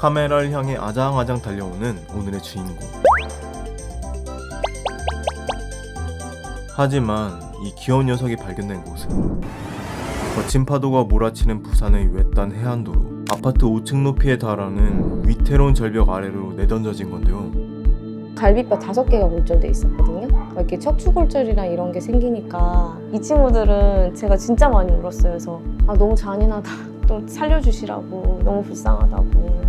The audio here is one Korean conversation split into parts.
카메라를 향해 아장아장 달려오는 오늘의 주인공. 하지만 이 귀여운 녀석이 발견된 곳은 거친 파도가 몰아치는 부산의 외딴 해안도로, 아파트 5층 높이에 달하는 위태로운 절벽 아래로 내던져진 건데요. 갈비뼈 5개가 골절돼 있었거든요. 이렇게 척추골절이랑 이런 게 생기니까 이 친구들은 제가 진짜 많이 울었어요. 그래서 너무 잔인하다, 또 살려주시라고, 너무 불쌍하다고.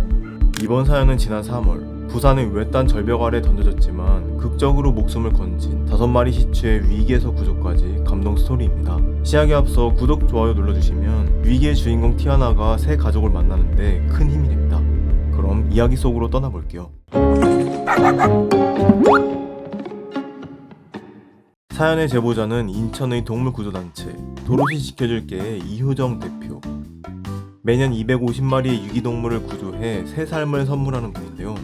이번 사연은 지난 3월 부산의 외딴 절벽 아래 던져졌지만 극적으로 목숨을 건진 5마리 시추의 위기에서 구조까지 감동 스토리입니다. 시작에 앞서 구독, 좋아요 눌러주시면 위기의 주인공 티아나가 새 가족을 만나는데 큰 힘이 됩니다. 그럼 이야기 속으로 떠나볼게요. 사연의 제보자는 인천의 동물구조단체 도로시 지켜줄게의 이효정 대표. 매년 250마리의 유기동물을 구조해 새 삶을 선물하는 분인데요.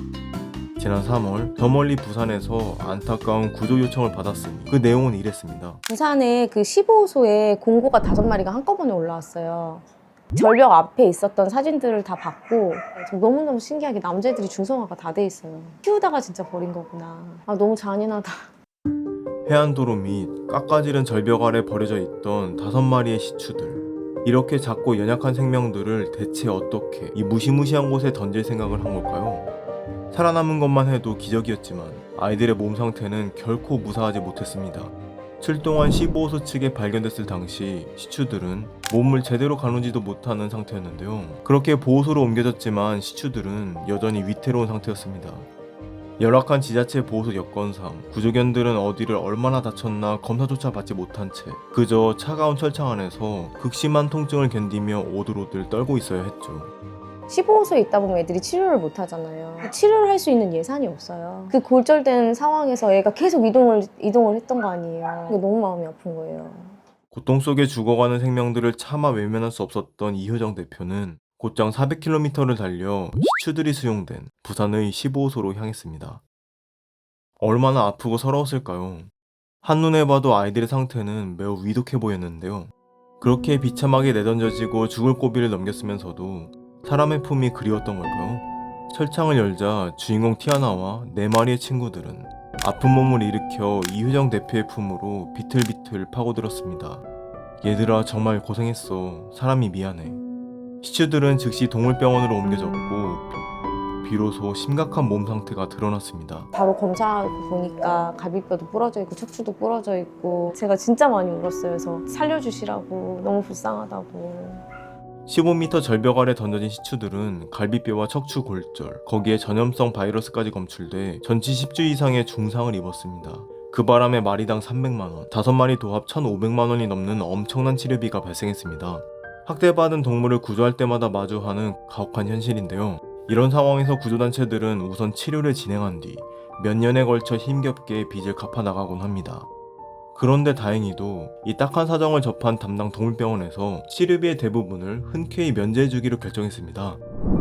지난 3월 저 멀리 부산에서 안타까운 구조 요청을 받았으니 그 내용은 이랬습니다. 부산에 그 15호소에 공고가 5마리가 한꺼번에 올라왔어요. 절벽 앞에 있었던 사진들을 다 봤고 너무너무 신기하게 남자애들이 중성화가 다 돼 있어요. 키우다가 진짜 버린 거구나. 너무 잔인하다. 해안도로 및 깎아지른 절벽 아래 버려져 있던 5마리의 시추들. 이렇게 작고 연약한 생명들을 대체 어떻게 이 무시무시한 곳에 던질 생각을 한 걸까요? 살아남은 것만 해도 기적이었지만 아이들의 몸 상태는 결코 무사하지 못했습니다. 출동한 15호소 측에 발견됐을 당시 시추들은 몸을 제대로 가누지도 못하는 상태였는데요. 그렇게 보호소로 옮겨졌지만 시추들은 여전히 위태로운 상태였습니다. 열악한 지자체 보호소 여건상 구조견들은 어디를 얼마나 다쳤나 검사조차 받지 못한 채 그저 차가운 철창 안에서 극심한 통증을 견디며 오들오들 떨고 있어야 했죠. 15호소에 있다 보면 애들이 치료를 못 하잖아요. 치료를 할 수 있는 예산이 없어요. 그 골절된 상황에서 애가 계속 이동을 했던 거 아니에요. 그게 너무 마음이 아픈 거예요. 고통 속에 죽어가는 생명들을 차마 외면할 수 없었던 이효정 대표는 곧장 400km를 달려 시추들이 수용된 부산의 15호소로 향했습니다. 얼마나 아프고 서러웠을까요? 한눈에 봐도 아이들의 상태는 매우 위독해 보였는데요. 그렇게 비참하게 내던져지고 죽을 고비를 넘겼으면서도 사람의 품이 그리웠던 걸까요? 철창을 열자 주인공 티아나와 4마리의 친구들은 아픈 몸을 일으켜 이효정 대표의 품으로 비틀비틀 파고들었습니다. 얘들아, 정말 고생했어. 사람이 미안해. 시추들은 즉시 동물병원으로 옮겨졌고 비로소 심각한 몸 상태가 드러났습니다. 바로 검사하고 보니까 갈비뼈도 부러져 있고 척추도 부러져 있고 제가 진짜 많이 울었어요. 그래서 살려주시라고, 너무 불쌍하다고. 15m 절벽 아래 던져진 시추들은 갈비뼈와 척추 골절, 거기에 전염성 바이러스까지 검출돼 전치 10주 이상의 중상을 입었습니다. 그 바람에 마리당 300만원, 5마리 도합 1,500만원이 넘는 엄청난 치료비가 발생했습니다. 학대받은 동물을 구조할 때마다 마주하는 가혹한 현실인데요. 이런 상황에서 구조단체들은 우선 치료를 진행한 뒤 몇 년에 걸쳐 힘겹게 빚을 갚아 나가곤 합니다. 그런데 다행히도 이 딱한 사정을 접한 담당 동물병원에서 치료비의 대부분을 흔쾌히 면제해주기로 결정했습니다.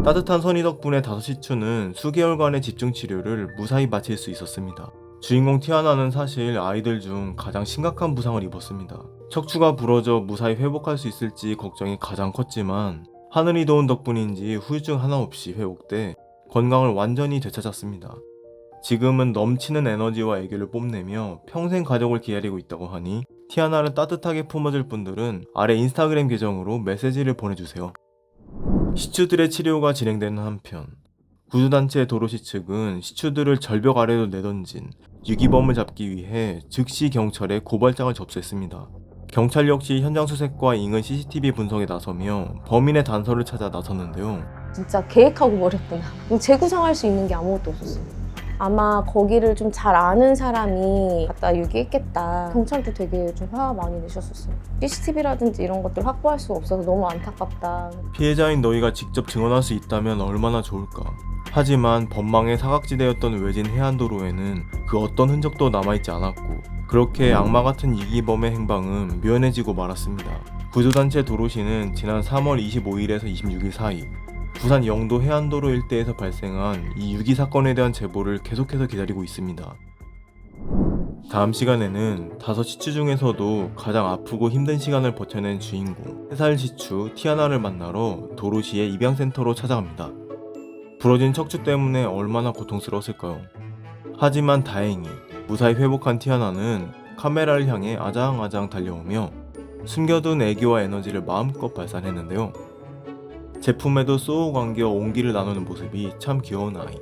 따뜻한 선의 덕분에 5시추는 수개월간의 집중치료를 무사히 마칠 수 있었습니다. 주인공 티아나는 사실 아이들 중 가장 심각한 부상을 입었습니다. 척추가 부러져 무사히 회복할 수 있을지 걱정이 가장 컸지만 하늘이 도운 덕분인지 후유증 하나 없이 회복돼 건강을 완전히 되찾았습니다. 지금은 넘치는 에너지와 애교를 뽐내며 평생 가족을 기다리고 있다고 하니 티아나를 따뜻하게 품어줄 분들은 아래 인스타그램 계정으로 메시지를 보내주세요. 시추들의 치료가 진행되는 한편 구조단체 도로시 측은 시추들을 절벽 아래로 내던진 유기범을 잡기 위해 즉시 경찰에 고발장을 접수했습니다. 경찰 역시 현장 수색과 인근 CCTV 분석에 나서며 범인의 단서를 찾아 나섰는데요. 진짜 계획하고 버렸구나. 재구상할 수 있는 게 아무것도 없었어요. 아마 거기를 좀 잘 아는 사람이 갖다 유기했겠다. 경찰도 되게 좀 화 많이 내셨었어요. CCTV라든지 이런 것들 확보할 수 없어서 너무 안타깝다. 피해자인 너희가 직접 증언할 수 있다면 얼마나 좋을까. 하지만 법망의 사각지대였던 외진 해안도로에는 그 어떤 흔적도 남아있지 않았고 그렇게 악마 같은 유기범의 행방은 묘연해지고 말았습니다. 구조단체 도로시는 지난 3월 25일에서 26일 사이 부산 영도 해안도로 일대에서 발생한 이 유기 사건에 대한 제보를 계속해서 기다리고 있습니다. 다음 시간에는 5시추 중에서도 가장 아프고 힘든 시간을 버텨낸 주인공 3살 시추 티아나를 만나러 도로시의 입양센터로 찾아갑니다. 부러진 척추 때문에 얼마나 고통스러웠을까요? 하지만 다행히 무사히 회복한 티아나는 카메라를 향해 아장아장 달려오며 숨겨둔 애교와 에너지를 마음껏 발산했는데요. 제품에도 쏙 안겨 온기를 나누는 모습이 참 귀여운 아이.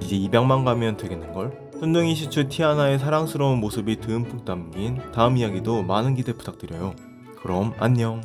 이제 입양만 가면 되겠는걸? 쫀둥이 시추 티아나의 사랑스러운 모습이 듬뿍 담긴 다음 이야기도 많은 기대 부탁드려요. 그럼 안녕.